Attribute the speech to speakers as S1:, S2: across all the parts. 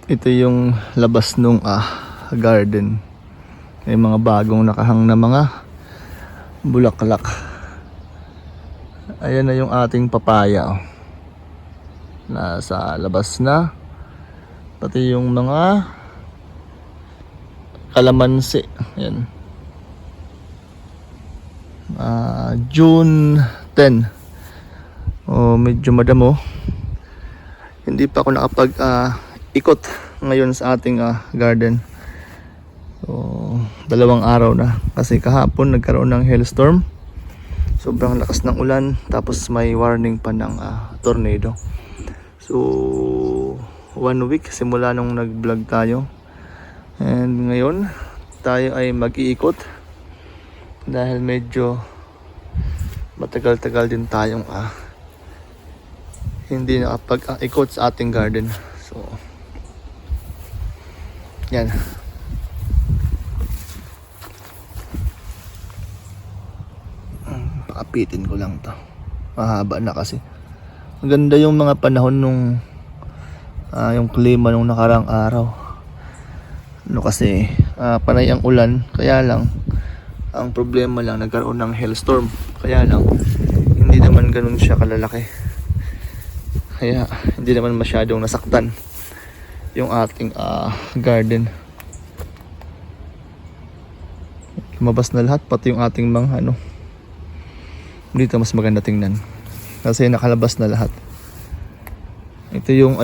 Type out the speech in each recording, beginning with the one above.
S1: Ito yung labas nung garden. May mga bagong nakahang na mga bulaklak. Ayan na yung ating papaya, oh. Nasa labas na. Pati yung mga kalamansi. Ayan. June 10. Medyo madamo. Hindi pa ako nakapag ikot ngayon sa ating garden. So, 2 araw na kasi kahapon nagkaroon ng hailstorm. Sobrang lakas ng ulan, tapos may warning pa ng tornado. So 1 week simula nung nag-vlog tayo, and ngayon tayo ay mag-iikot dahil medyo matagal-tagal din tayong hindi nakapag-ikot sa ating garden. So yan. Pakapitin ko lang to. Mahaba na kasi. Maganda yung mga panahon nung yung klima nung nakarang araw. Ano kasi panay ang ulan, kaya lang ang problema lang nagkaroon ng hailstorm. Kaya lang hindi naman ganun siya kalalaki. Kaya hindi naman masyadong nasaktan yung ating garden. Lumabas na lahat, pati yung ating mga dito mas maganda tingnan kasi nakalabas na lahat. Ito yung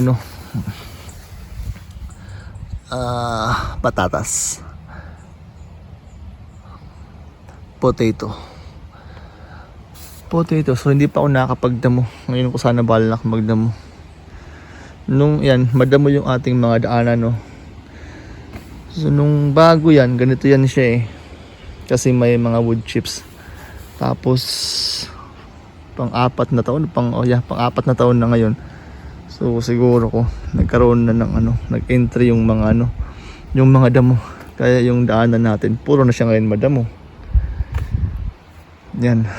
S1: patatas, potato. So hindi pa ako nakakapagdamo. Ngayon ko sana balak magdamo. Nung yan, madamo yung ating mga daanan, no. So nung bago yan, ganito yan siya eh. Kasi may mga wood chips. Tapos pang-4 na taon na ngayon. So siguro ko nagkaroon na ng nag-entry yung mga yung mga damo. Kaya yung daanan natin puro na siya ngayon madamo. Yan.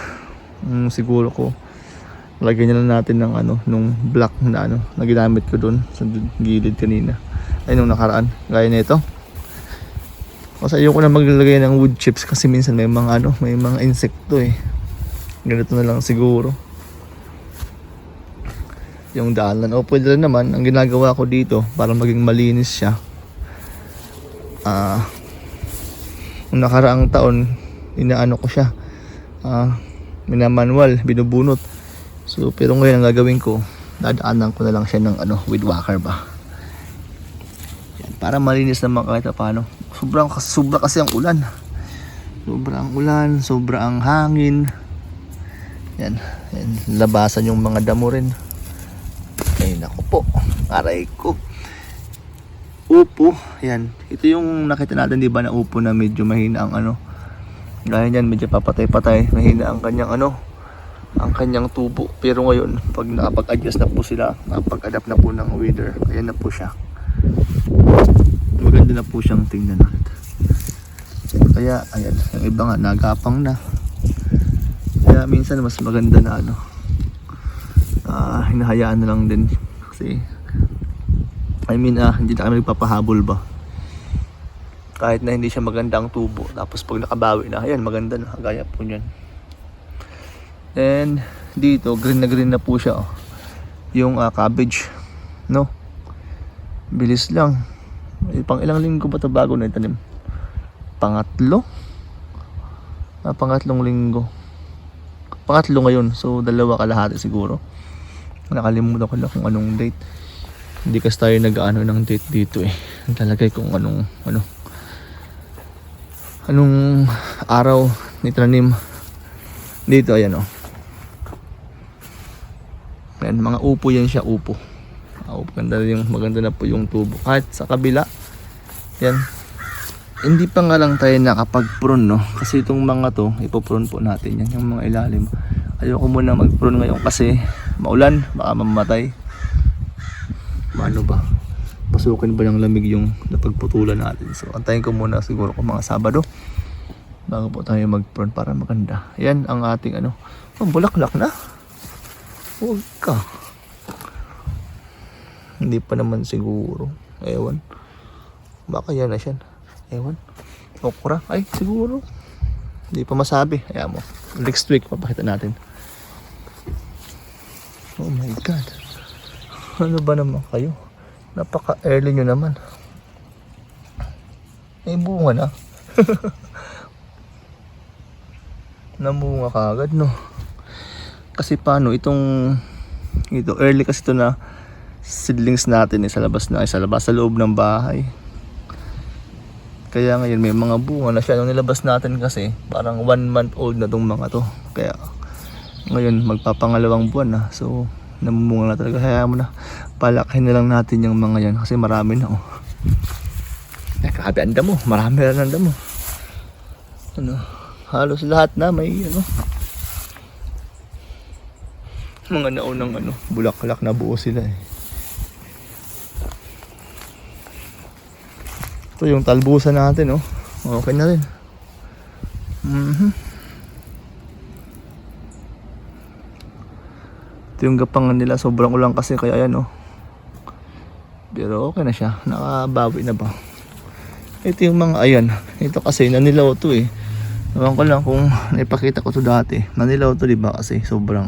S1: Siguro ko lagyan na natin ng nung black na na ginamit ko doon sa gilid kanina. Ay nung nakaraan, gaya nito. Kasi ayoko na maglagay ng wood chips kasi minsan may mga may mga insekto eh. Ganito na lang siguro yung daanan. O pwede rin naman, ang ginagawa ko dito para maging malinis siya, nung nakaraang taon ko siya, minamanual, binubunot. So pero ngayon ang gagawin ko, dadaanan ko na lang siya ng weed whacker ba. Yan, para malinis naman kahit paano. Sobra kasi ang ulan. Sobra ang hangin. Yan, labasan yung mga damo rin. Ay nako po, aray ko. Upo, yan. Ito yung nakita natin, di ba, na upo na medyo mahina ang gaya niyan, medyo papatay-patay, mahina ang kanyang ang kanyang tubo. Pero ngayon, pag nakapag-adjust na po sila, nakapag-adapt na po ng weather, ayan na po siya. Maganda na po siyang tingnan natin. Kaya ayan, yung iba nga nagapang na. Kaya minsan mas maganda na hinahayaan na lang din. Kasi hindi na kami nagpapahabol ba. Kahit na hindi siya maganda ang tubo, tapos pag nakabawi na, ayan, maganda na, gaya po niyan. And dito green na po siya, oh. Yung cabbage, no, bilis lang. Pang ilang linggo ba ito bago na itanim? Pangatlong linggo. Pangatlo ngayon, so 2 kalahati siguro. Nakalimutan ko lang kung anong date. Hindi kasi tayo nag-ano ng date dito eh. Talagay kung anong araw nitanim dito. Ayan, oh. Ayan, mga upo yan siya, upo. Maganda na po yung tubo. Kahit sa kabila, yan. Hindi pa nga lang tayo nakapag-prune, no? Kasi itong mga to, ipoprune po natin yan, yung mga ilalim. Ayoko muna mag-prune ngayon kasi maulan, baka mamatay. Paano ba? Pasukin ba ng lamig yung napagputulan natin? So antayin ko muna siguro kung mga Sabado bago po tayo mag-prune para maganda. Yan ang ating bulaklak na. Huwag ka. Hindi pa naman siguro. Ewan. Baka yan na siya. Ewan. Okra. Ay, siguro. Hindi pa masabi. Ayan mo. Next week, papakita natin. Oh my God. Ano ba naman kayo? Napaka-early nyo naman. May bunga na. Namunga ka agad, no? Kasi paano, ito early kasi ito na seedlings natin sa labas sa loob ng bahay. Kaya ngayon may mga bunga na siya. Nung nilabas natin kasi, parang 1 month old na tong mga to. Kaya ngayon magpapangalawang buwan na. So, namumunga na talaga. Kaya mo na, palakihin na lang natin yung mga yan. Kasi marami na, oh. Grabe, ang damo. Marami na ang damo. Ano, halos lahat na may, mga naunang, bulaklak na buo sila, eh. Ito yung talbusan natin, oh. Okay na rin. Ito yung gapangan nila. Sobrang ulang kasi kaya yan, oh. Pero okay na siya. Nakabawi na ba? Ito yung mga, ayan. Ito kasi nanilaw to, eh. Ewan ko lang kung naipakita ko to dati. Nanilaw to, diba? Kasi sobrang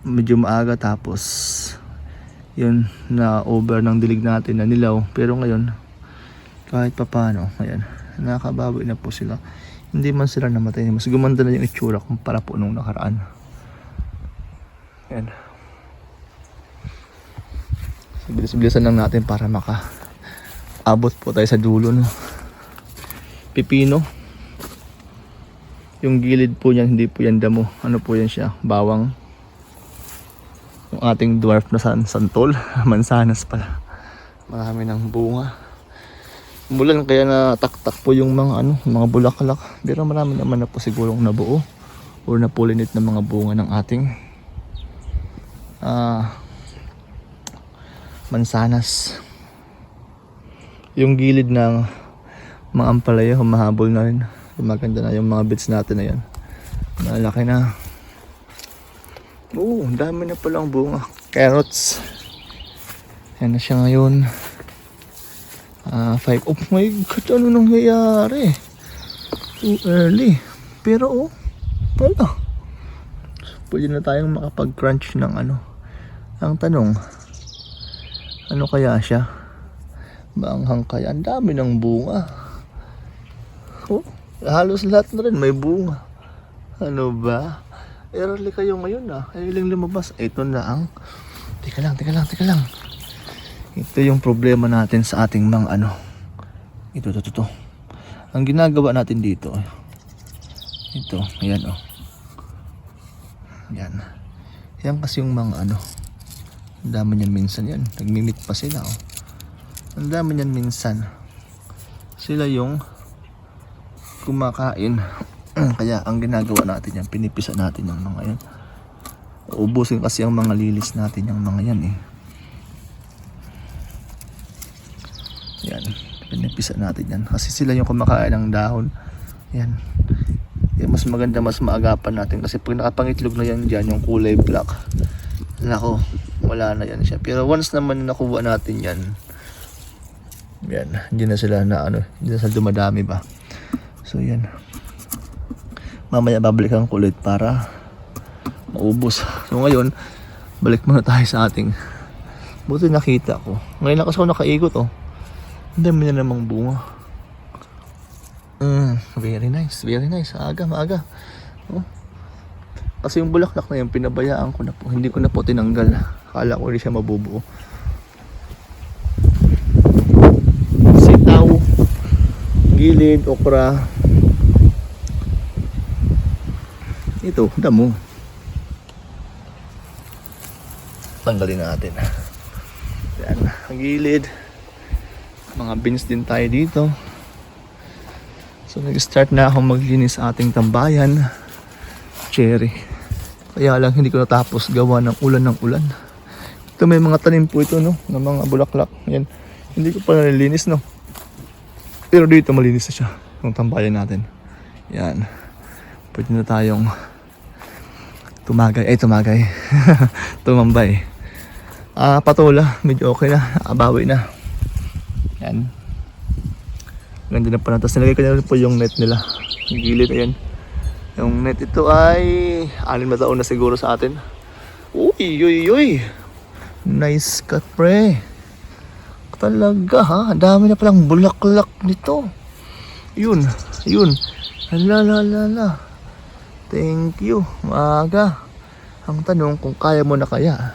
S1: medyo maaga, tapos yun, na over ng dilig natin, nanilaw. Pero ngayon, kahit papano, ayan, nakabawi na po sila. Hindi man sila namatay. Mas gumanda na yung itsura kumpara po nung nakaraan. Ayan. So, bilis-bilisan lang natin para abot po tayo sa dulo, no? Pipino. Yung gilid po niyan, hindi po yan damo. Ano po yan siya? Bawang. Yung ating dwarf na santol. Mansanas pala. Marami ng bunga. Mulan kaya nataktak po yung mga mga bulaklak. Pero marami naman na po sigurong nabuo or napulinit na mga bunga ng ating mansanas. Yung gilid ng mga ampalaya humahabol na rin. Maganda na yung mga bits natin na yan. Malaki na. Oo, dami na palang bunga. Carrots. Yan na siya ngayon. 5. Oh my God, ano nangyayari? Too early. Pero wala. Pwede na tayong makapag-crunch ng Ang tanong, ano kaya siya? Maanghang kaya? Ang dami ng bunga. Oh, halos lahat na rin may bunga. Ano ba? Early kayo ngayon, Ilang lumabas. Ito na ang Teka lang. Ito yung problema natin sa ating mga Ito. Ang ginagawa natin dito, ito, ayan, yan. Yan kasi yung mga ang dami niyan minsan yan. Nagmimit pa sila, Ang dami niyan minsan. Sila yung kumakain. Kaya ang ginagawa natin yan, pinipisa natin yung mga yan. Ubusin kasi ang mga lilis natin yung mga yan, Yan, pinipisa natin yan. Kasi sila yung kumakain ng dahon. Yan. Mas maganda, mas maagapan natin. Kasi pag nakapangitlog na yan dyan, yung kulay black, nako, wala na yan siya. Pero once naman nakuha natin yan, hindi na sila hindi na sila dumadami ba. So yan. Mamaya babalikan ko ulit para maubos. So ngayon, balik muna tayo sa ating, buti nakita ko. Ngayon lang kasi ako nakaikot, Ang dami na namang bunga. Very nice. Maaga. Kasi yung bulaklak na yun, pinabayaan ko na po. Hindi ko na po tinanggal. Akala ko rin siya mabubuo. Sitaw, gilid, okra. Ito, damo. Tanggalin natin. Yan, ang gilid. Mga beans din tayo dito. So nag-start na akong maglinis sa ating tambayan. Cherry. Kaya lang hindi ko natapos gawa ng ulan. Ito may mga tanim po ito, ng mga bulaklak. Yan. Hindi ko pa nalilinis, Pero dito malinis na siya. Yung tambayan natin. Yan. Pwede na tayong tumagay. Tumambay. Patola. Medyo okay na. Abawi na. Yan. Ganda na pa na. Tapos nilagay ko na rin po yung net nila. Yung gilid, ayan. Yung net ito ay 6 na taon na siguro sa atin. Uy, uy, uy. Nice cut, pre. Talaga ha. Ang dami na palang bulaklak nito. Yun. Yun. Hala. Thank you. Maaga. Ang tanong kung kaya mo na kaya.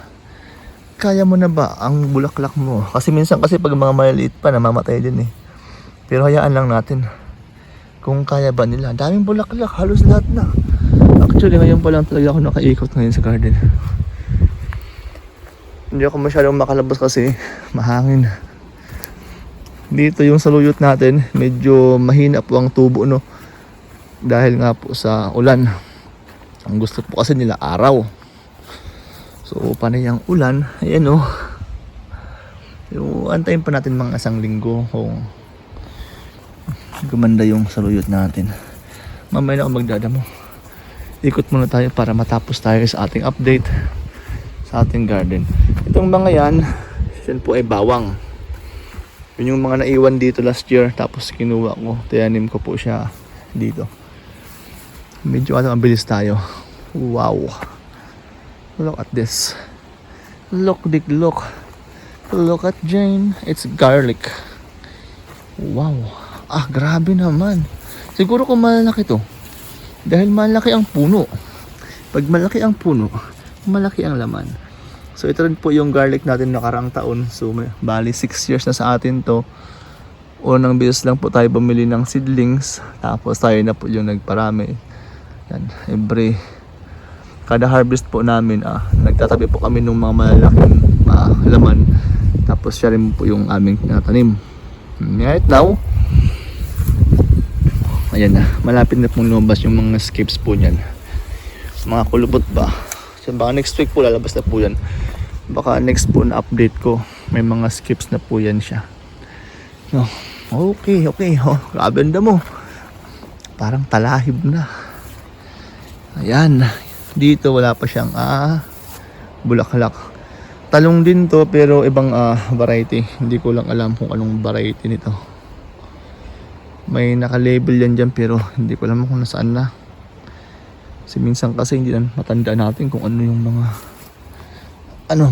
S1: Kaya mo na ba ang bulaklak mo? Kasi minsan kasi pag mga maliliit pa namamatay din eh. Pero hayaan lang natin. Kung kaya ba nila. Daming bulaklak. Halos lahat na. Actually ngayon pa lang talaga ako nakaikot ngayon sa garden. Hindi ako masyadong makalabas kasi mahangin. Dito yung saluyot natin, medyo mahina po ang tubo, no? Dahil nga po sa ulan. Ang gusto po kasi nila araw. So panay ang ulan, ayan, no? Yung antayin pa natin mga 1 linggo kung gumanda yung saluyot natin. Mamaya na ako magdadamo. Ikot muna tayo para matapos tayo sa ating update sa ating garden. Itong mga yan po ay bawang. Yun yung mga naiwan dito last year. Tapos kinuha ko. Tiyanim ko po siya dito. Medyo mabilis tayo. Wow. Look at this. Look, Dick, look. Look at Jane. It's garlic. Wow. Ah, grabe naman. Siguro kung malaki to. Dahil malaki ang puno. Pag malaki ang puno, malaki ang laman. So ito rin po yung garlic natin nakaraang taon. So bali 6 years na sa atin to. Unang beses lang po tayo bumili ng seedlings. Tapos tayo na po yung nagparami. Yan, kada harvest po namin, nagtatabi po kami ng mga malalaking laman. Tapos siya rin po yung aming tinatanim. Right now, ayan na, malapit na pong lumabas yung mga skips po niyan. Mga kulubot ba? So baka next week po lalabas na po yan. Baka next po na update ko, may mga skips na po yan siya. No. Okay. Oh, gabanda mo. Parang talahib na. Ayan. Dito wala pa siyang bulaklak. Talong din to pero ibang variety. Hindi ko lang alam kung anong variety nito. May naka-label yan dyan pero hindi ko alam kung nasaan na. Kasi minsan kasi hindi na matanda natin kung ano yung mga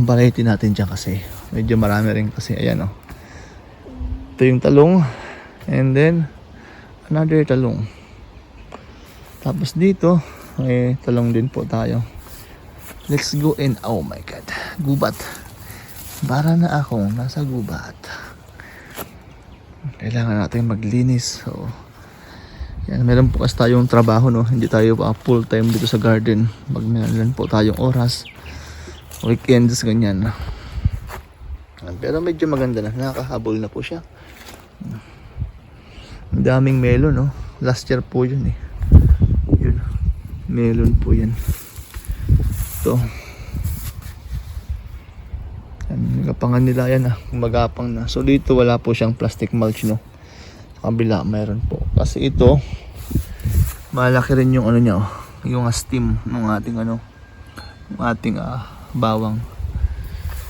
S1: variety natin dyan kasi. Medyo marami rin kasi. Ayan, oh. Ito yung talong. And then another talong. Tapos dito may talong din po tayo. Let's go in. Oh my god. Gubat. Para na akong nasa gubat. Kailangan natin maglinis. So yan, meron po kasi tayong trabaho, no? Hindi tayo full time dito sa garden. Meron po tayong oras. Weekends, ganyan. Pero medyo maganda na. Nakakahabol na po siya. Ang daming melon, no? Last year po yun eh. Yun. Melon po yan. Ito. Yan, kapangan nila yan, magapang na. So dito wala po siyang plastic mulch, no? Sa kabila mayroon po. Kasi ito, malaki rin yung niya, yung stem ng ating bawang.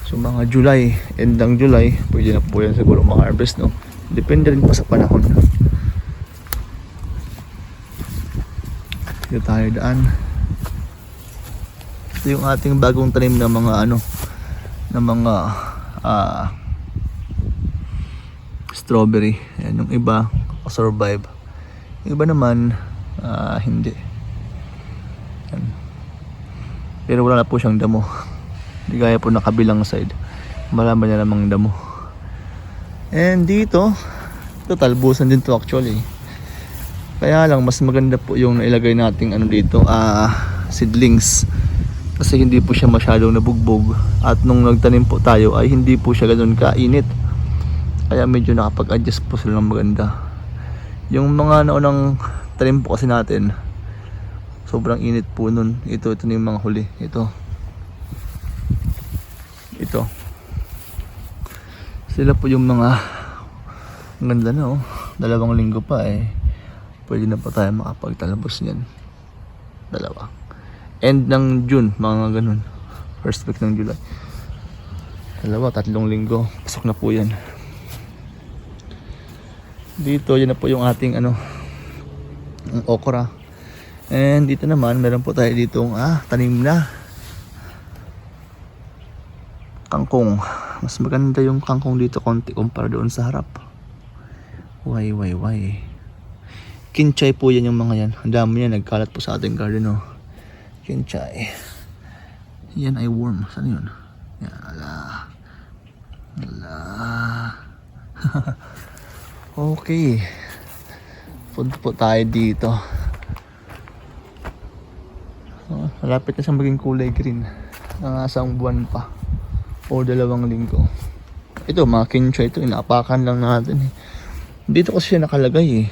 S1: So mga July, end ng July, pwede na po yan siguro ma-harvest, no? Depende rin po sa panahon. Dito tayo daan. Ito yung ating bagong tanim na mga strawberry. Ayan, yung iba survive. Yung iba naman hindi. Ayan. Pero wala na po siyang damo. Hindi gaya po na kabilang side. Marami na namang damo. And dito, ito talbusan din to actually. Kaya lang mas maganda po yung nailagay nating dito, seedlings. Kasi hindi po siya masyadong nabugbog. At nung nagtanim po tayo ay hindi po siya ganoon kainit. Kaya medyo nakapag-adjust po sila ng maganda. Yung mga naunang tanim po kasi natin, sobrang init po nun. Ito na yung mga huli. Ito. Sila po yung mga ganda na, oh. 2 linggo pa pwede na pa tayo makapagtalabos niyan. 2. End ng June, mga ganun. First week ng July. 2, 3 linggo. Pasok na po yan. Dito, yan na po yung ating ano, ang okra. And dito naman, meron po tayo ditong tanim na kangkong. Mas maganda yung kangkong dito konti kumpara doon sa harap. Why. Kinchay po yan yung mga yan. Ang dami yan, nagkalat po sa ating garden, oh. Kinchay. Yan ay worm. Saan yun? Yan, ala. Okay. Punta po tayo dito. Malapit na siyang maging kulay green. Nangasang buwan pa. O 2 linggo. Ito, mga kinchay ito. Inaapakan lang natin eh. Dito kasi siya nakalagay eh.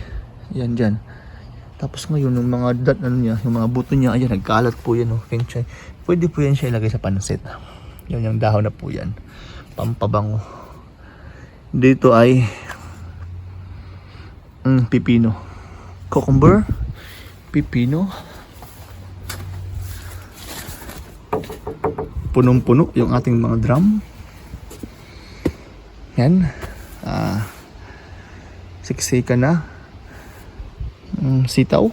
S1: Yan dyan. Tapos ngayon, yung mga niya, yung mga buto niya, ayan, nagkalat po yan, oh, kinchay. Pwede po yan siya ilagay sa pansit. Yan, yung dahon na po yan. Pampabango. Dito ay pipino. Cucumber. Pipino. Punong-puno yung ating mga drum. Yan. Siksika na. Sitaw.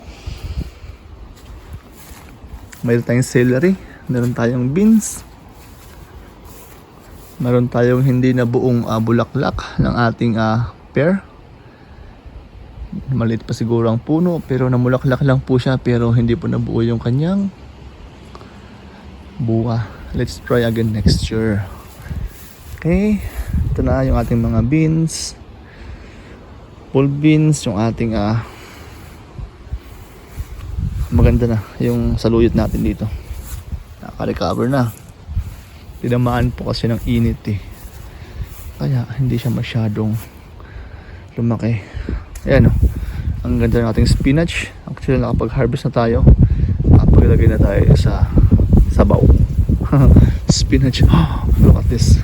S1: Mayroon tayong celery. Meron tayong beans. Meron tayong hindi na buong bulaklak ng ating pear. Maliit pa siguro ang puno pero namulaklak lang po siya pero hindi po nabuo yung kanyang buwa. Let's try again next year. Okay, ito na yung ating mga beans, full beans, yung ating maganda na yung saluyot natin dito. Naka-recover na. Tinamaan po kasi ng init eh, kaya hindi siya masyadong lumaki. Ayan, oh. Ang ganda ng ating spinach. Actually nakapag-harvest na tayo. Nakapaglagay na tayo sa sabaw. Spinach. Look at this.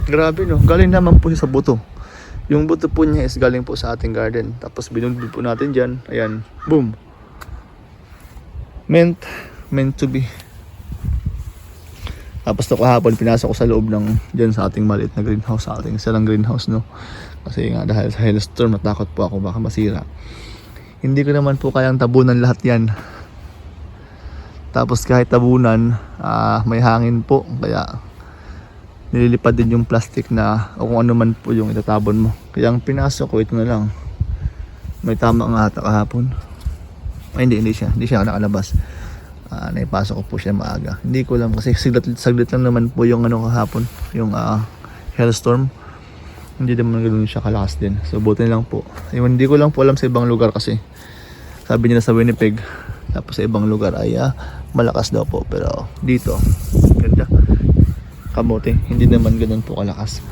S1: Grabe, no? Galing naman po siya sa buto. Yung buto po niya is galing po sa ating garden. Tapos binugdod po natin dyan. Ayan. Boom. Meant to be. Tapos ito kahapon pinasok ko sa loob ng dyan sa ating maliit na greenhouse. Sa ating silang greenhouse, no? Kasi nga dahil sa hailstorm natakot po ako baka masira. Hindi ko naman po kayang tabunan lahat yan. Tapos kahit tabunan, may hangin po, kaya nililipad din yung plastic na o kung ano man po yung itatabon mo. Kaya ang pinasok ko ito na lang. May tama nga ata kahapon. Ay hindi siya nakalabas. Naipasok ko po siya maaga. Hindi ko lang kasi saglit lang naman po yung ano kahapon, yung hailstorm. Hindi naman ganoon siya kalakas din. So buti lang po. Ayun, hindi ko lang po alam sa ibang lugar kasi sabi nila sa Winnipeg. Tapos sa ibang lugar ay malakas daw po. Pero dito, ganda. Kamote. Hindi naman ganoon po kalakas.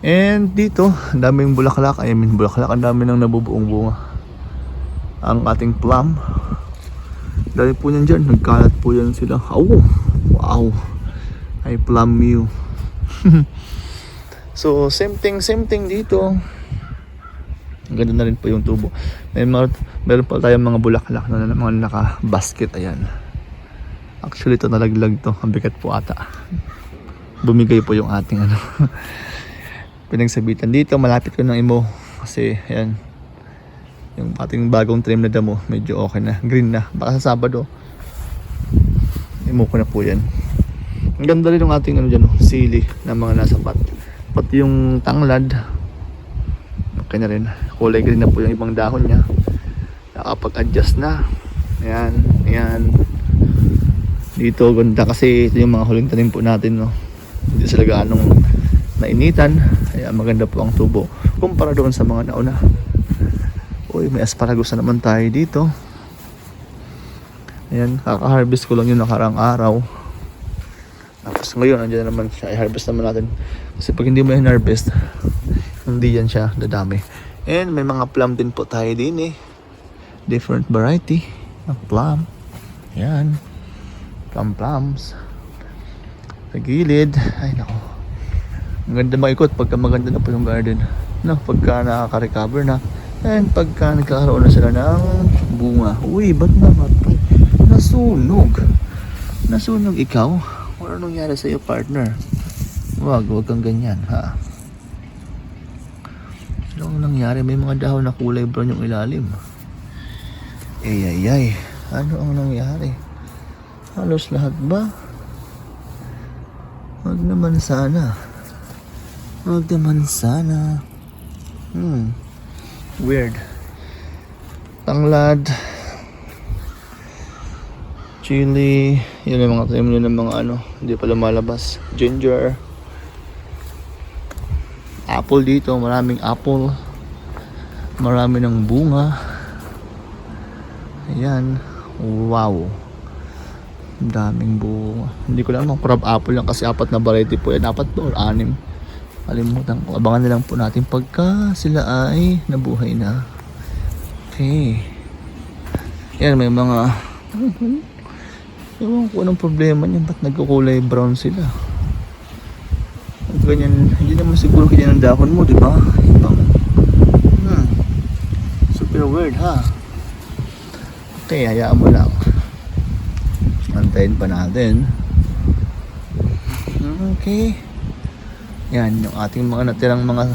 S1: And dito, ang daming bulaklak. Bulaklak. Ang dami nang nabubuong bunga. Ang ating plum. Dahil po yan dyan. Nagkalat po yan sila. Oh, wow. Ay plum mew. So, same thing dito. Ang ganda na rin po yung tubo. Meron pa tayong mga bulaklak na mga naka-basket. Ayan. Actually, ito nalaglag to. Ang bigat po ata. Bumigay po yung ating pinagsabitan dito. Malapit ko ng imo. Kasi, ayan. Yung ating bagong trim na damo. Medyo okay na. Green na. Baka sa Sabado. Imo ko na po yan. Ang ganda rin yung ating sili na mga nasa pot. Pati yung tanglad okay na rin, kulay green na po yung ibang dahon niya, nakapag-adjust na. Ayan dito ganda kasi ito yung mga huling tanim po natin, no? Hindi sila gaanong nainitan, kaya maganda po ang tubo kumpara doon sa mga nauna. Uy, may asparagus na naman tayo dito. Ayan, kaka-harvest ko lang yung nakarang araw. Tapos ngayon, andyan naman siya, i-harvest naman natin. Kasi pag hindi mo i-harvest, hindi yan siya dadami. And may mga plum din po tayo din eh. Different variety ng plum. Ayan. Plums. Sa gilid. Ay nako. Ang ganda maikot pagka maganda na po yung garden. No, pagka nakaka-recover na. And pagka nagkakaroon na sila ng bunga. Uy, ba't namatay? Nasunog ikaw? Ano nangyari sa iyo, partner? Wag kang ganyan, ha? Ano ang nangyari? May mga dahon na kulay brown yung ilalim. Ay. Ano ang nangyari? Halos lahat ba? Wag naman sana. Weird. Tanglad. Chili. Yun yung mga tayo ng mga ano. Hindi pa lumalabas. Ginger. Apple dito. Maraming apple. Marami ng bunga. Ayan. Wow. Ang daming bunga. Hindi ko lang crab apple lang kasi 4 na variety po yan. 4 po or 6. Kalimutan ko. Abangan na lang po natin pagka sila ay nabuhay na. Okay. Yan, may mga ewan ko anong problema niyan. Ba't nagkukulay brown sila? Ganyan, hindi naman siguro ganyan ang dahon mo, di ba? Ibang super weird, ha? Okay, hayaan mo lang. Antayin pa natin. Okay. Yan, yung ating mga natirang mga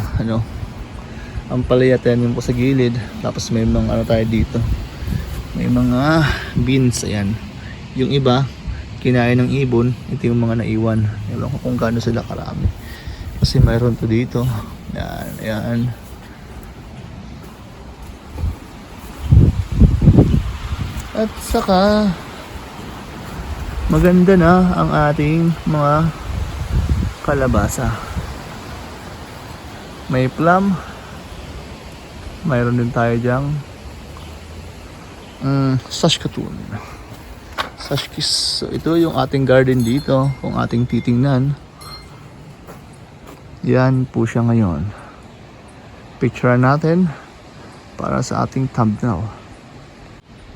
S1: ang palaya tayo po sa gilid. Tapos may mga tayo dito. May mga beans, ayan. Yung iba, kinain ng ibon. Ito yung mga naiwan. Ewan ko kung gaano sila karami. Kasi mayroon to dito. Ayan. At saka maganda na ang ating mga kalabasa. May plum. Mayroon din tayo dyang saskatoon. Saskis. So ito yung ating garden dito. Kung ating titingnan, yan po siya ngayon. Picture natin para sa ating thumbnail.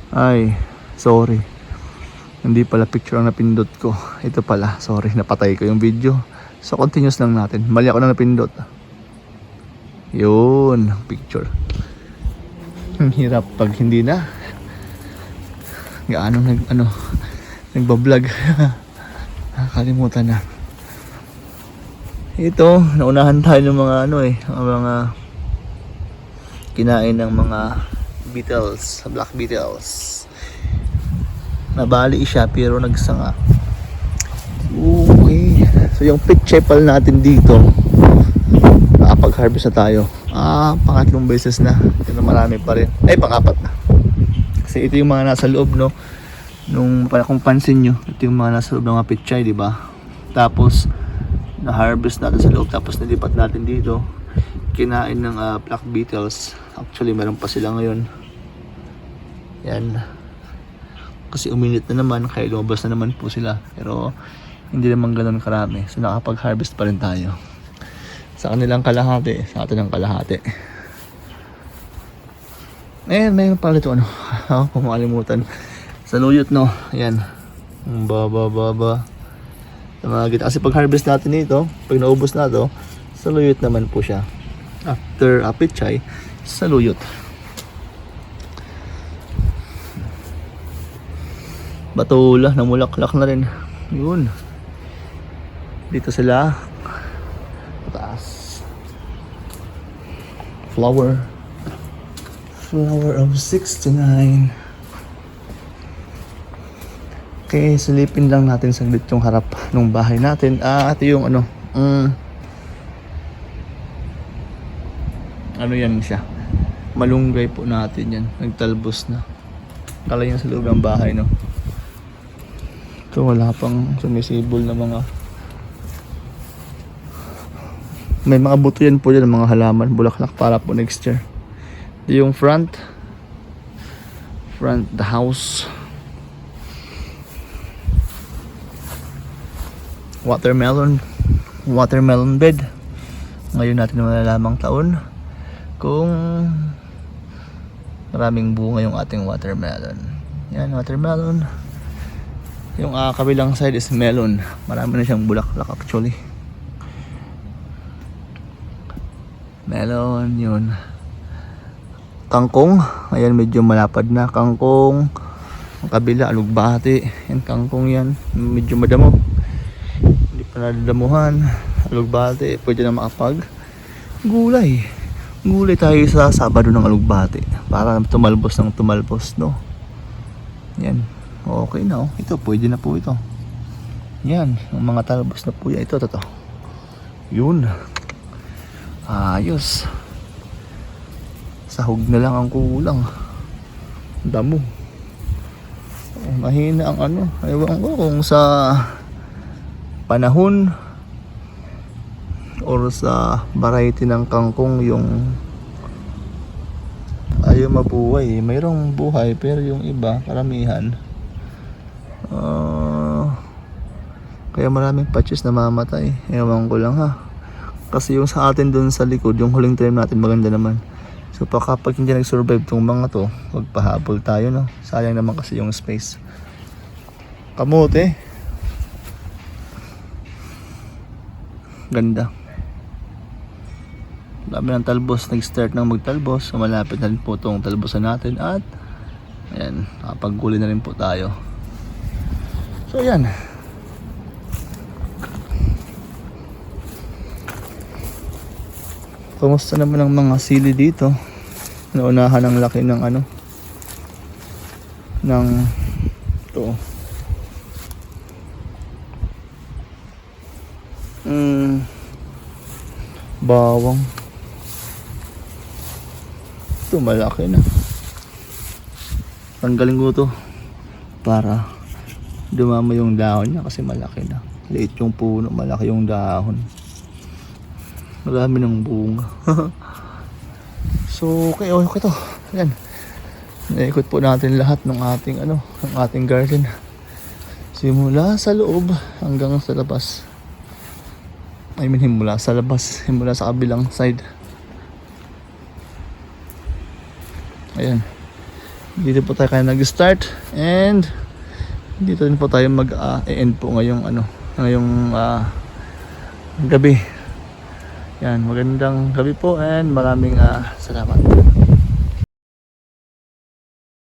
S1: Ay, sorry. Hindi pala picture ang napindot ko. Ito pala, sorry, napatay ko yung video. So continuous lang natin. Mali ako na napindot. Yun, picture. Ang hirap pag hindi na. Gaano nagbablog. Nakakalimutan na. Ito, naunahan tayo ng mga mga kinain ng mga beetles, black beetles. Nabali siya pero nagsanga. Okay. So yung peach apple natin dito, nakapag-harvest na tayo. Pangatlong beses na. Ito marami pa rin. Ay, pang-4 na. Kasi ito yung mga nasa loob, no? Kung pansin nyo, ito yung mga nasa loob ng mga pichay, di ba? Tapos na-harvest natin sa loob, tapos nilipat natin dito. Kinain ng black beetles. Actually, meron pa sila ngayon. Yan. Kasi uminit na naman, kaya lumabas na naman po sila. Pero hindi naman ganun karami. So nakapag-harvest pa rin tayo. Sa kanilang kalahati, sa atin ang kalahati. Mayroon pala ito kung makalimutan. Sa luyot, no? Ayan. Baba. Sa mga gitna. Kasi pag-harvest natin ito, pag naubos na ito, sa luyot naman po siya. After pichay, sa luyot. Batula, namulaklak na rin. Yun. Dito sila. Taas. Flower of 69. Okay, silipin lang natin saglit yung harap ng bahay natin. Ito yung yan siya. Malunggay po natin yan. Nagtalbos na. Kala yan sa loob ng bahay, no? Ito wala pang sumisibol na mga. May mga buto yan po dyan, mga halaman, bulaklak para po next year. Ito yung front, the house. Watermelon bed. Ngayon natin malalamang taon kung maraming bunga yung ating watermelon. Yan, watermelon. Yung kabilang side is melon. Marami na siyang bulaklak actually. Melon, yun. Kangkong, ayan medyo malapad na. Kangkong, ang kabila, alugbati. Yan, kangkong yan. Medyo madamo. Hindi pa nadadamuhan. Alugbati, pwede na makapag gulay. Gulay tayo sa Sabado ng Alugbati para tumalbos ng tumalbos, no? Yan. Okay na, oh. Ito, pwede na po ito. Yan. Ang mga talbos na po yan. Ito. Yun. Ayos. Sahog na lang ang kulang. Damo. Mahina ang ano. Ewan ko kung sa panahon or sa variety ng kangkong yung ayaw mabuhay. Mayroong buhay pero yung iba, karamihan, kaya maraming patches na mamatay. Ewan ko lang ha. Kasi yung sa atin dun sa likod, yung huling time natin maganda naman. So kapag hindi nag-survive tong mga to, magpahabol tayo, no? Sayang naman kasi yung space. Kamote. Ganda. Dami ng talbos, nag-start ng magtalbos. So malapit na rin po itong talbosan natin. At ayan, nakapag-guli na rin po tayo. So ayan. Kumusta naman ang mga sili dito? Naunahan ang laki ng ano, ng to. Bawang. Ito malaki na. Tanggalin ko to para dumama yung dahon niya kasi malaki na. Liit yung puno, malaki yung dahon. Marami ng bunga. So okay to. Yan. Naikot po natin lahat ng ating ng ating garden. Simula sa loob hanggang sa labas. I mean himula sa labas, himula sa kabilang side. Ayan. Dito po tayo kaya nag-start and dito din po tayo mag-end po ngayong ngayong gabi. Yan, magandang gabi po and maraming salamat.